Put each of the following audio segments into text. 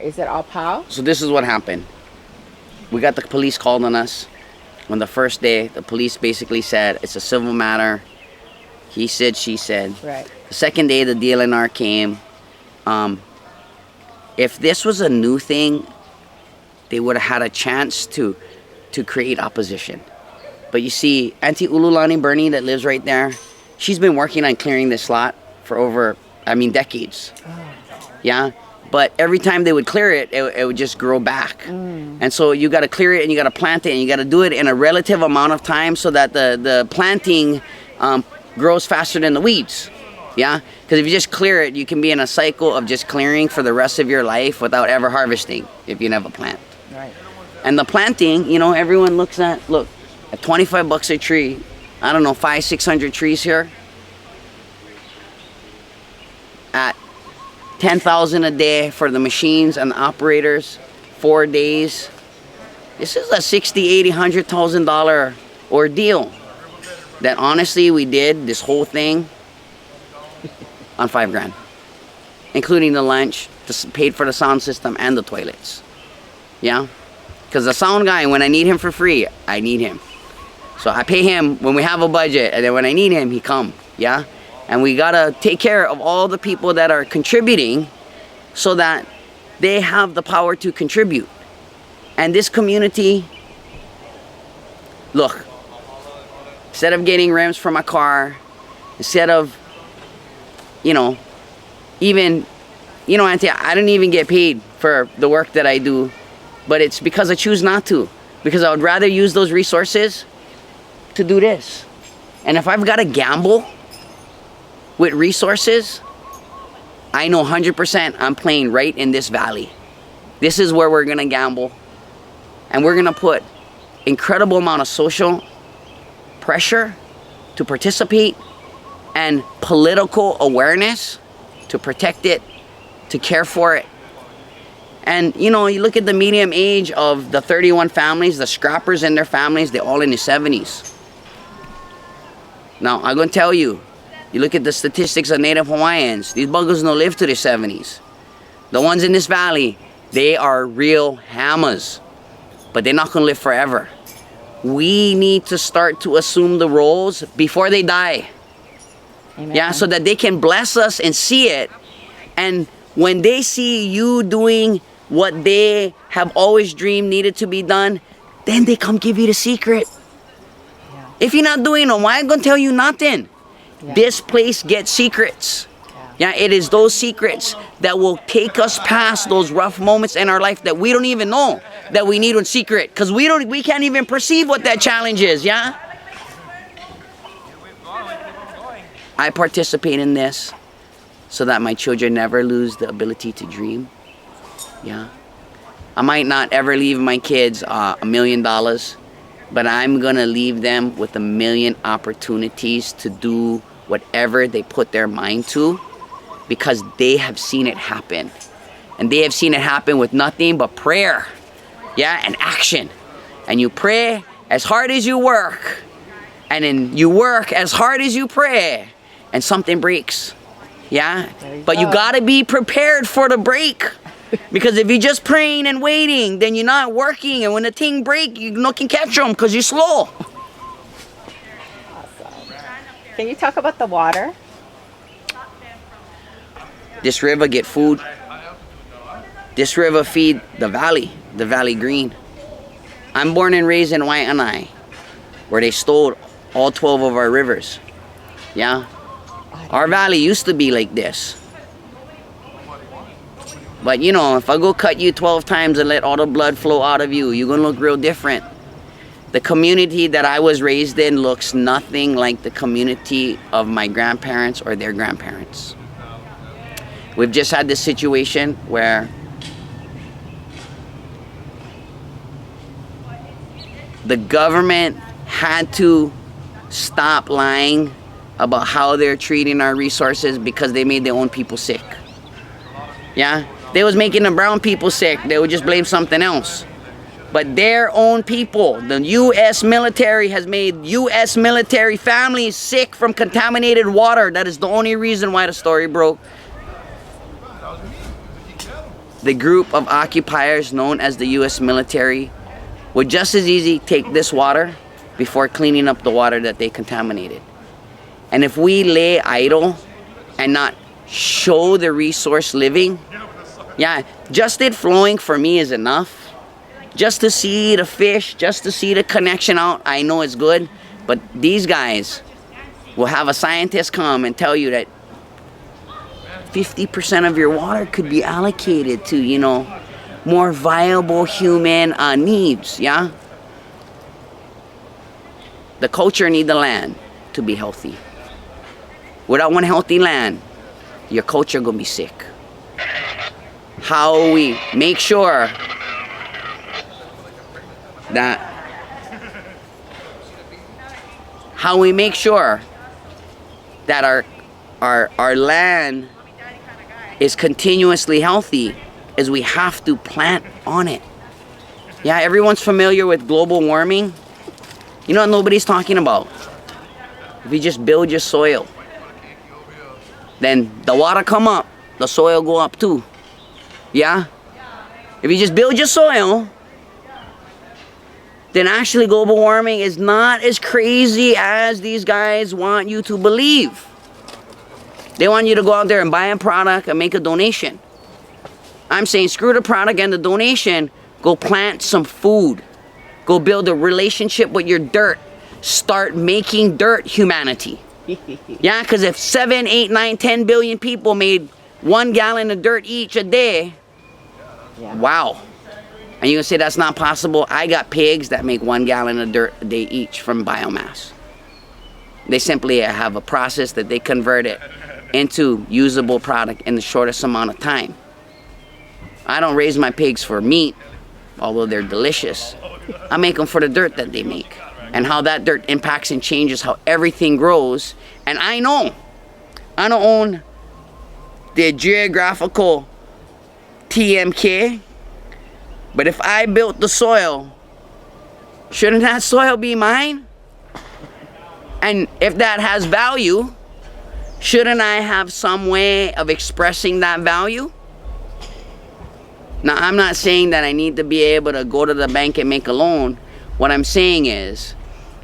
Is it all POW? So this is what happened. We got the police called on us. On the first day, the police basically said it's a civil matter. He said, she said. Right. The second day, the DLNR came. If this was a new thing, they would have had a chance to create opposition. But you see, Auntie Ululani Bernie that lives right there, she's been working on clearing this lot for over, decades. Yeah? But every time they would clear it, it would just grow back. And so you got to clear it and you got to plant it and you got to do it in a relative amount of time so that the planting grows faster than the weeds. Yeah? Because if you just clear it, you can be in a cycle of just clearing for the rest of your life without ever harvesting if you never plant. Right. And the planting, everyone looks at, look, at $25 a tree, I don't know, 500-600 trees here. At $10,000 a day for the machines and the operators, 4 days. This is a $60,000, $80,000, $100,000 ordeal that honestly we did this whole thing on $5,000, including the lunch, paid for the sound system and the toilets. Yeah, because the sound guy, when I need him for free, I need him. So I pay him when we have a budget, and then when I need him, he come. Yeah. And we gotta take care of all the people that are contributing so that they have the power to contribute. And this community, look, instead of getting rims for my car, instead of, Auntie, I don't even get paid for the work that I do, but it's because I choose not to. Because I would rather use those resources to do this. And if I've got to gamble with resources, I know 100% I'm playing right in this valley. This is where we're gonna gamble. And we're gonna put incredible amount of social pressure to participate and political awareness to protect it, to care for it. And you look at the median age of the 31 families, the scrappers and their families, they're all in their 70s. Now, I'm gonna tell you, you look at the statistics of Native Hawaiians, these buggers don't live to their 70s. The ones in this valley, they are real hammers, but they're not gonna live forever. We need to start to assume the roles before they die. Amen. Yeah, so that they can bless us and see it. And when they see you doing what they have always dreamed needed to be done, then they come give you the secret. Yeah. If you're not doing it, why am I gonna tell you nothing? Yeah. This place gets secrets. Yeah, it is those secrets that will take us past those rough moments in our life that we don't even know that we need in secret, because we can't even perceive what that challenge is. Yeah, I participate in this so that my children never lose the ability to dream. Yeah, I might not ever leave my kids $1 million, but I'm gonna leave them with 1 million opportunities to do whatever they put their mind to, because they have seen it happen. And they have seen it happen with nothing but prayer, yeah, and action. And you pray as hard as you work, and then you work as hard as you pray, and something breaks, yeah? But you gotta be prepared for the break. Because if you're just praying and waiting, then you're not working, and when the thing breaks, you can catch them because you're slow. Awesome. Can you talk about the water? This river get food. This river feed the valley green. I'm born and raised in Waianae, where they stole all 12 of our rivers. Yeah? Our valley used to be like this. But if I go cut you 12 times and let all the blood flow out of you, you're gonna look real different. The community that I was raised in looks nothing like the community of my grandparents or their grandparents. We've just had this situation where the government had to stop lying about how they're treating our resources because they made their own people sick. Yeah? They was making the brown people sick. They would just blame something else. But their own people, the U.S. military has made U.S. military families sick from contaminated water. That is the only reason why the story broke. the group of occupiers known as the U.S. military would just as easy take this water before cleaning up the water that they contaminated. And if we lay idle and not show the resource living, yeah, just it flowing for me is enough. Just to see the fish, just to see the connection out, I know it's good. But these guys will have a scientist come and tell you that 50% of your water could be allocated to, you know, more viable human needs, yeah? The culture need the land to be healthy. Without one healthy land, your culture gonna be sick. How we make sure that our land is continuously healthy is we have to plant on it. Yeah, everyone's familiar with global warming. You know what nobody's talking about? If you just build your soil, then the water come up, the soil go up too. Yeah? If you just build your soil, then actually global warming is not as crazy as these guys want you to believe. They want you to go out there and buy a product and make a donation. I'm saying screw the product and the donation. Go plant some food. Go build a relationship with your dirt. Start making dirt, humanity. Yeah, because if 7, 8, 9, 10 billion people made 1 gallon of dirt each a day, yeah. Wow. And you're going to say that's not possible? I got pigs that make 1 gallon of dirt a day each from biomass. They simply have a process that they convert it into usable product in the shortest amount of time. I don't raise my pigs for meat, although they're delicious. I make them for the dirt that they make and how that dirt impacts and changes how everything grows. And I don't own the geographical TMK, but if I built the soil, shouldn't that soil be mine? And if that has value, shouldn't I have some way of expressing that value? Now, I'm not saying that I need to be able to go to the bank and make a loan. What I'm saying is,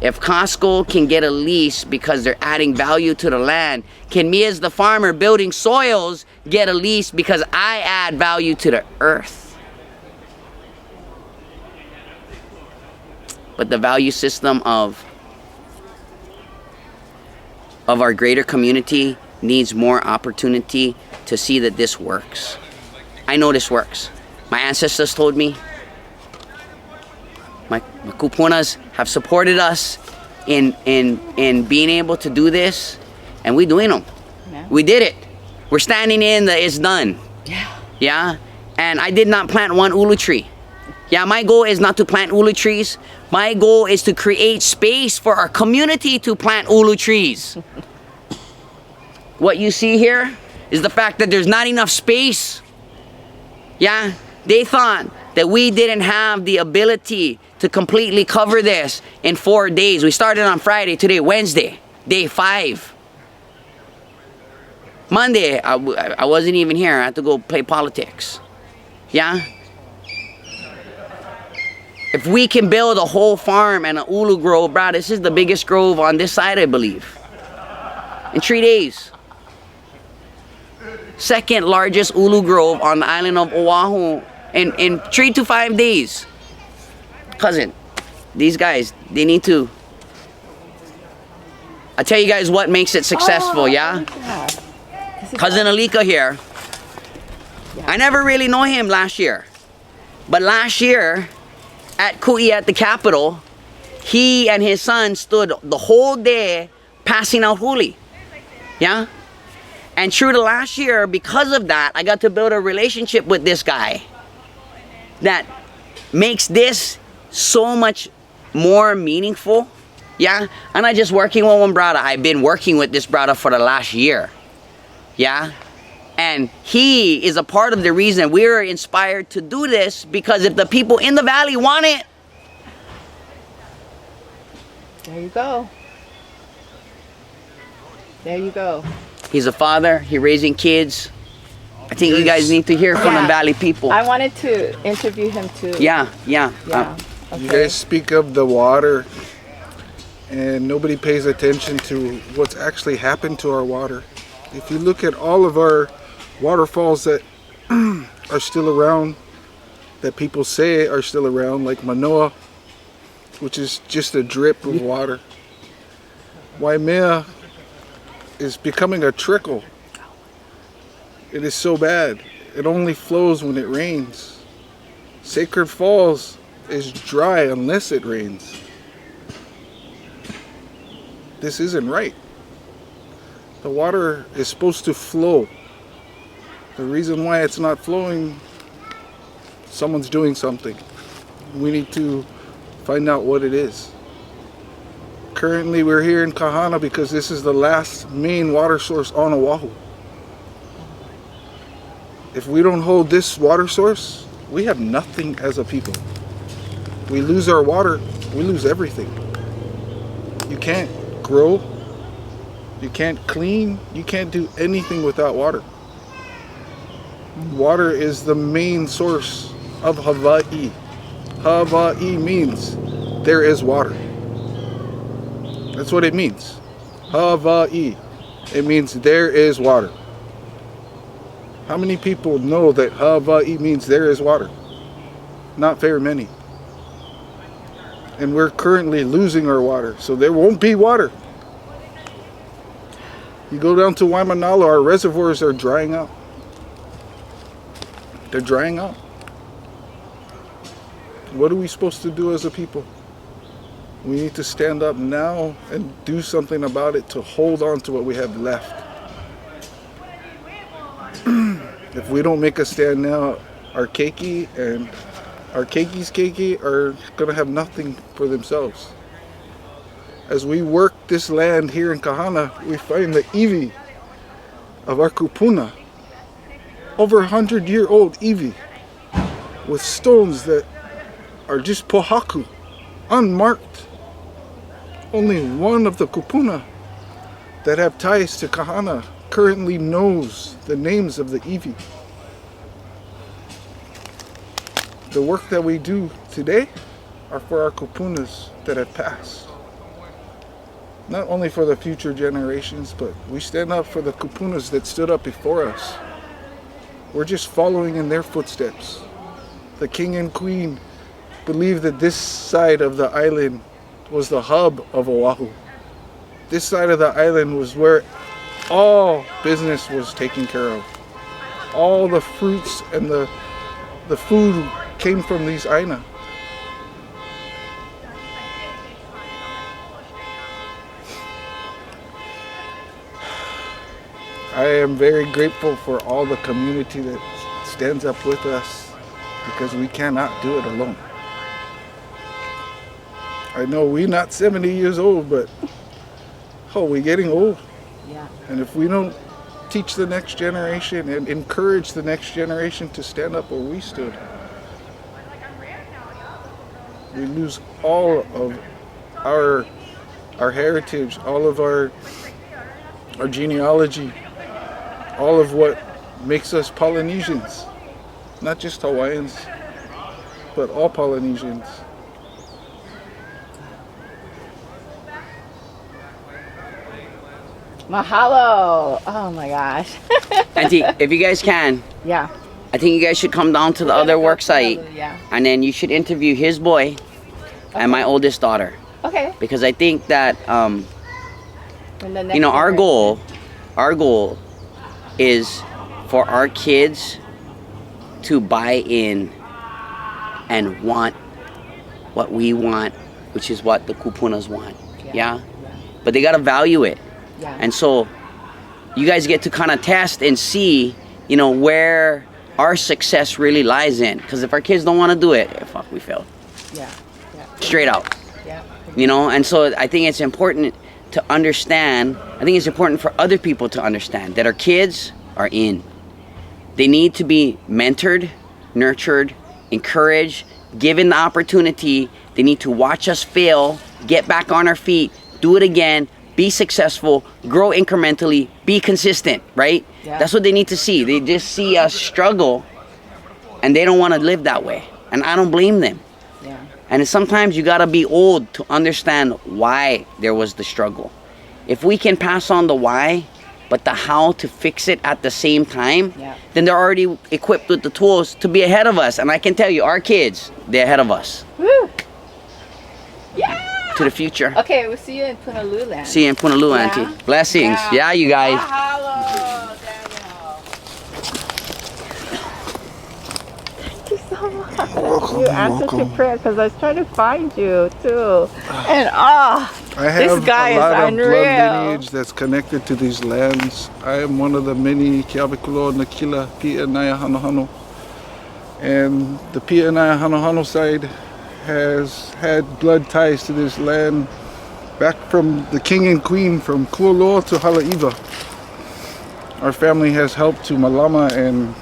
if Costco can get a lease because they're adding value to the land, can me as the farmer building soils get a lease because I add value to the earth? But the value system of our greater community needs more opportunity to see that this works. I know this works. My ancestors told me. My kupunas have supported us in being able to do this, and we're doing them. Yeah. We did it. We're standing in the it's done. Yeah. Yeah. And I did not plant one ulu tree. Yeah, my goal is not to plant ulu trees. My goal is to create space for our community to plant ulu trees. What you see here is the fact that there's not enough space. Yeah, they thought that we didn't have the ability to completely cover this in 4 days. We started on Friday, today Wednesday, day 5. Monday, I wasn't even here. I had to go play politics. Yeah? If we can build a whole farm and an ulu grove, bro, this is the biggest grove on this side, I believe. In 3 days. Second largest ulu grove on the island of Oahu in 3 to 5 days. Cousin, these guys, they need to... I'll tell you guys what makes it successful, yeah? Cousin Alika here. I never really know him last year. But last year, at Kui at the Capitol, he and his son stood the whole day passing out huli. Yeah? And through the last year, because of that, I got to build a relationship with this guy that makes this so much more meaningful. Yeah? I'm not just working with one brother. I've been working with this brother for the last year. Yeah? And he is a part of the reason we're inspired to do this, because if the people in the valley want it. There you go. There you go. He's a father. He's raising kids. I think you guys need to hear from the Yeah. Valley people. I wanted to interview him too. Yeah. Yeah. You guys speak of the water, and nobody pays attention to what's actually happened to our water. If you look at all of our waterfalls that are still around, that people say are still around, like Manoa, which is just a drip of water. Waimea is becoming a trickle. It is so bad. It only flows when it rains. Sacred Falls is dry unless it rains. This isn't right. The water is supposed to flow. The reason why it's not flowing, someone's doing something. We need to find out what it is. Currently we're here in Kahana because this is the last main water source on Oahu. If we don't hold this water source, we have nothing as a people. We lose our water, we lose everything. You can't grow, you can't clean, you can't do anything without water. Water is the main source of Hawaii. Hawaii means there is water. That's what it means. Hawaii. It means there is water. How many people know that Hawaii means there is water? Not very many. And we're currently losing our water, so there won't be water. You go down to Waimanalo, our reservoirs are drying up. They're drying up. What are we supposed to do as a people? We need to stand up now and do something about it to hold on to what we have left. If we don't make a stand now, our keiki and our keiki's keiki are going to have nothing for themselves. As we work this land here in Kahana, we find the iwi of our kupuna. Over 100-year-old iwi with stones that are just pohaku, unmarked. Only one of the kupuna that have ties to Kahana currently knows the names of the iwi. The work that we do today are for our kupunas that have passed. Not only for the future generations, but we stand up for the kupunas that stood up before us. We're just following in their footsteps. The king and queen believed that this side of the island was the hub of Oahu. This side of the island was where all business was taken care of. All the fruits and the food came from these aina. I am very grateful for all the community that stands up with us because we cannot do it alone. I know we're not 70 years old, but we're getting old. Yeah. And if we don't teach the next generation and encourage the next generation to stand up where we stood, we lose all of our heritage, all of our genealogy, all of what makes us Polynesians. Not just Hawaiians, but all Polynesians. Mahalo. Oh my gosh. Auntie, if you guys can, Yeah. I think you guys should come down to the other work site, Yeah. and then you should interview his boy and my oldest daughter, Okay. because I think that And the next our generation. goal is for our kids to buy in and want what we want, which is what the kupunas want. Yeah? But they gotta value it. Yeah. And so you guys get to kind of test and see, where our success really lies in. Because if our kids don't want to do it, fuck, we failed. Yeah. Yeah. Straight out. Yeah. And so I think it's important to understand, I think it's important for other people to understand that our kids are in. They need to be mentored, nurtured, encouraged, given the opportunity. They need to watch us fail, get back on our feet, do it again, be successful, grow incrementally, be consistent, right? Yeah. That's what they need to see. They just see us struggle, and they don't want to live that way. And I don't blame them. Yeah. And sometimes you gotta be old to understand why there was the struggle. If we can pass on the why, but the how to fix it at the same time, Yeah. then they're already equipped with the tools to be ahead of us. And I can tell you, our kids, they're ahead of us. Woo! Yeah! To the future. Okay, we'll see you in Punaluu land. See you in Punaluu, Yeah. Auntie. Blessings. Yeah. Yeah, you guys. Mahalo, Daniel. Thank you so much. Welcome, You answered welcome. to prayer because I was trying to find you too. And I have this guy a lot is of unreal. blood lineage that's connected to these lands. I am one of the many Kiawikulo Nakila Pia Naya Hanohano. And the Pia Naya Hanohano side has had blood ties to this land back from the king and queen from Kualoa to Halaiwa. Our family has helped to malama and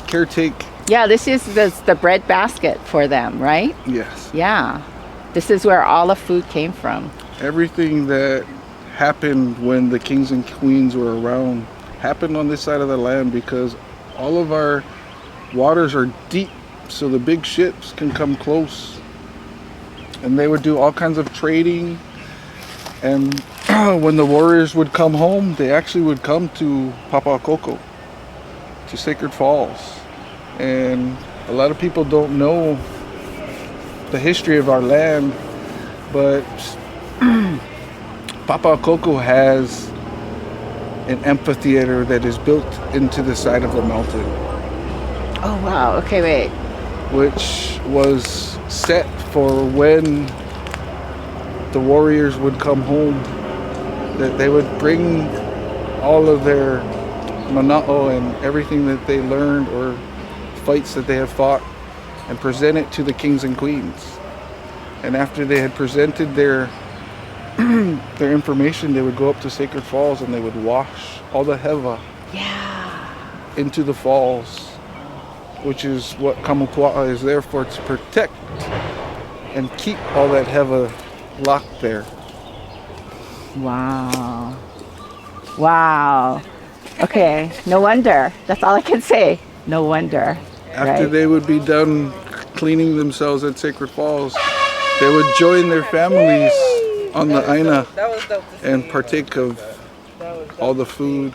caretake. Yeah, this is the bread basket for them, right? Yes. Yeah. This is where all the food came from. Everything that happened when the kings and queens were around happened on this side of the land because all of our waters are deep, so the big ships can come close. And they would do all kinds of trading. And when the warriors would come home, they actually would come to Papakoko, to Sacred Falls. And a lot of people don't know the history of our land, but Papakoko has an amphitheater that is built into the side of the mountain, Oh wow. Okay, wait. which was set for when the warriors would come home, that they would bring all of their mana'o and everything that they learned or fights that they have fought and present it to the kings and queens. And after they had presented their their information, they would go up to Sacred Falls and they would wash all the heva Yeah. into the falls, which is what Kamupua'a is there for, to protect and keep all that heva locked there. Wow. Wow. Okay. No wonder. That's all I can say. No wonder. After Right. they would be done cleaning themselves at Sacred Falls, they would join their families on the Aina and partake of all the food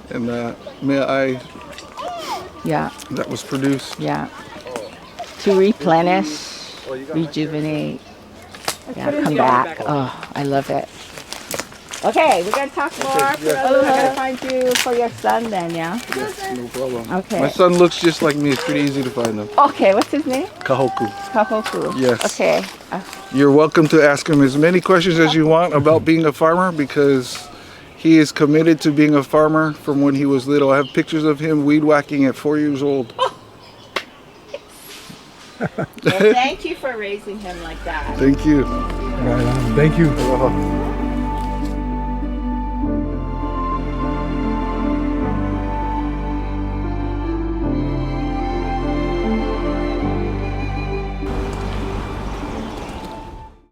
and the mea'ai Yeah. that was produced. Yeah. To replenish, rejuvenate. Yeah, come back. Oh, I love it. Okay, we're gonna talk more. I gotta find you for your son then, yeah? Yes, no problem. Okay. My son looks just like me. It's pretty easy to find him. Okay, what's his name? Kahoku. Kahoku. Yes. Okay. You're welcome to ask him as many questions as you want about being a farmer because he is committed to being a farmer from when he was little. I have pictures of him weed whacking at 4 years old. Well, thank you for raising him like that. Thank you. Right on. Thank you. Aloha.